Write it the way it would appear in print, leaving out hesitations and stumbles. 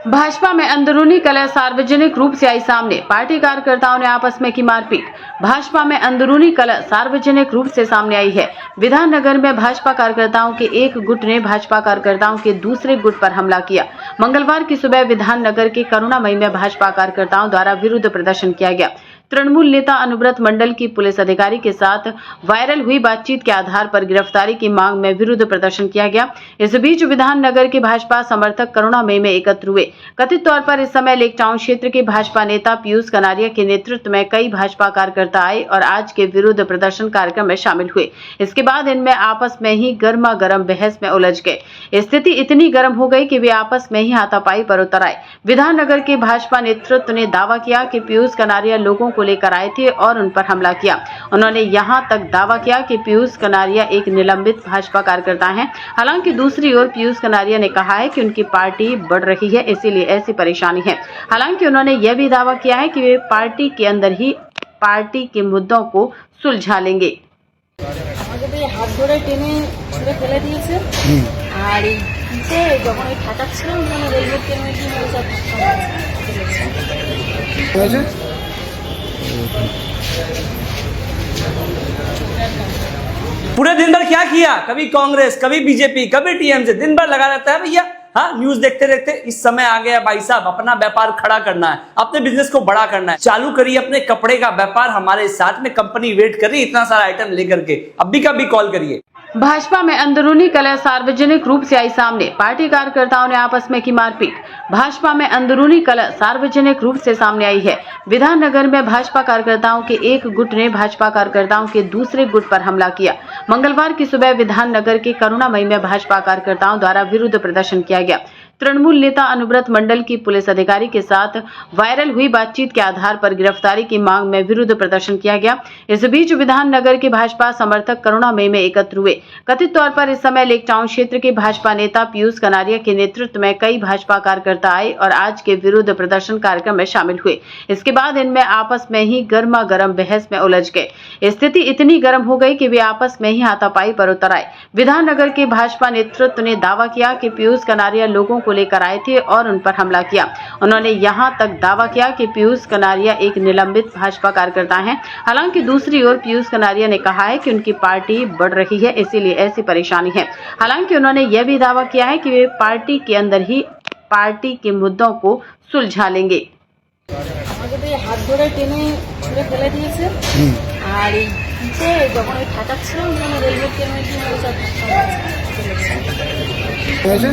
भाजपा में अंदरूनी कलह सार्वजनिक रूप से आई सामने, पार्टी कार्यकर्ताओं ने आपस में की मारपीट। भाजपा में अंदरूनी कलह सार्वजनिक रूप से सामने आई है। विधाननगर में भाजपा कार्यकर्ताओं के एक गुट ने भाजपा कार्यकर्ताओं के दूसरे गुट पर हमला किया। मंगलवार की सुबह विधाननगर के करुणामयी में भाजपा कार्यकर्ताओं द्वारा विरोध प्रदर्शन किया गया। तृणमूल नेता अनुव्रत मंडल की पुलिस अधिकारी के साथ वायरल हुई बातचीत के आधार पर गिरफ्तारी की मांग में विरोध प्रदर्शन किया गया। इस बीच विधाननगर के भाजपा समर्थक करुणामयी में एकत्र हुए। कथित तौर पर इस समय लेक टाउन क्षेत्र के भाजपा नेता पीयूष कनारिया के नेतृत्व में कई भाजपा कार्यकर्ता आए और आज के विरोध प्रदर्शन कार्यक्रम में शामिल हुए। इसके बाद इनमें आपस में ही गर्मा गर्म बहस में उलझ गए। स्थिति इतनी गर्म हो गई कि वे आपस में ही हाथापाई पर उतर आए। विधाननगर के भाजपा नेतृत्व ने दावा किया कि पीयूष कनारिया लोगों को लेकर आए थे और उन पर हमला किया। उन्होंने यहां तक दावा किया कि पीयूष कनारिया एक निलंबित भाजपा कार्यकर्ता हैं। हालांकि दूसरी ओर पीयूष कनारिया ने कहा है कि उनकी पार्टी बढ़ रही है, इसीलिए ऐसी परेशानी है। हालांकि उन्होंने यह भी दावा किया है कि वे पार्टी के अंदर ही पार्टी के मुद्दों को सुलझा लेंगे। हाथ ধরে টেনে ছুঁড়ে ফেলে দিয়েছে আর এই পিঠে যখন এই ঠাটাচ্ছিলাম মানে রেলওয়ে ট্রেনে কি হয়েছে पूरे दिन भर क्या किया, कभी कांग्रेस कभी बीजेपी कभी टीएमसी, दिन भर लगा रहता है भैया। हाँ, न्यूज देखते देखते इस समय आ गया भाई साहब, अपना व्यापार खड़ा करना है, अपने बिजनेस को बड़ा करना है। चालू करिए अपने कपड़े का व्यापार, हमारे साथ में कंपनी वेट कर रही है इतना सारा आइटम लेकर के, अभी का भी कॉल करिए। भाजपा में अंदरूनी कलह सार्वजनिक रूप से आई सामने, पार्टी कार्यकर्ताओं ने आपस में की मारपीट। भाजपा में अंदरूनी कलह सार्वजनिक रूप से सामने आई है। विधाननगर में भाजपा कार्यकर्ताओं के एक गुट ने भाजपा कार्यकर्ताओं के दूसरे गुट पर हमला किया। मंगलवार की सुबह विधाननगर के करुणामयी में भाजपा कार्यकर्ताओं द्वारा विरोध प्रदर्शन किया गया। तृणमूल नेता अनुव्रत मंडल की पुलिस अधिकारी के साथ वायरल हुई बातचीत के आधार पर गिरफ्तारी की मांग में विरोध प्रदर्शन किया गया। इस बीच विधाननगर के भाजपा समर्थक करुणामयी में एकत्र हुए। कथित तौर पर इस समय लेक टाउन क्षेत्र के भाजपा नेता पीयूष कनारिया के नेतृत्व में कई भाजपा कार्यकर्ता आए और आज के विरोध प्रदर्शन कार्यक्रम में शामिल हुए। इसके बाद इनमें आपस में ही गर्मा गर्म बहस में उलझ गए। स्थिति इतनी गर्म हो गई कि वे आपस में ही हाथापाई पर उतर आए। विधाननगर के भाजपा नेतृत्व ने दावा किया कि पीयूष कनारिया लोगों को लेकर आए थे और उन पर हमला किया। उन्होंने यहां तक दावा किया कि पीयूष कनारिया एक निलंबित भाजपा कार्यकर्ता हैं। हालांकि दूसरी ओर पीयूष कनारिया ने कहा है कि उनकी पार्टी बढ़ रही है, इसीलिए ऐसी परेशानी है। हालांकि उन्होंने यह भी दावा किया है कि वे पार्टी के अंदर ही पार्टी के मुद्दों को सुलझा लेंगे। हाथ ধরে টেনে ছুঁড়ে ফেলে দিয়েছে আর এই পিঠে যখন এই ঠাটাচ্ছিলাম মানে রেলওয়ে ট্রেনে কি হয়েছে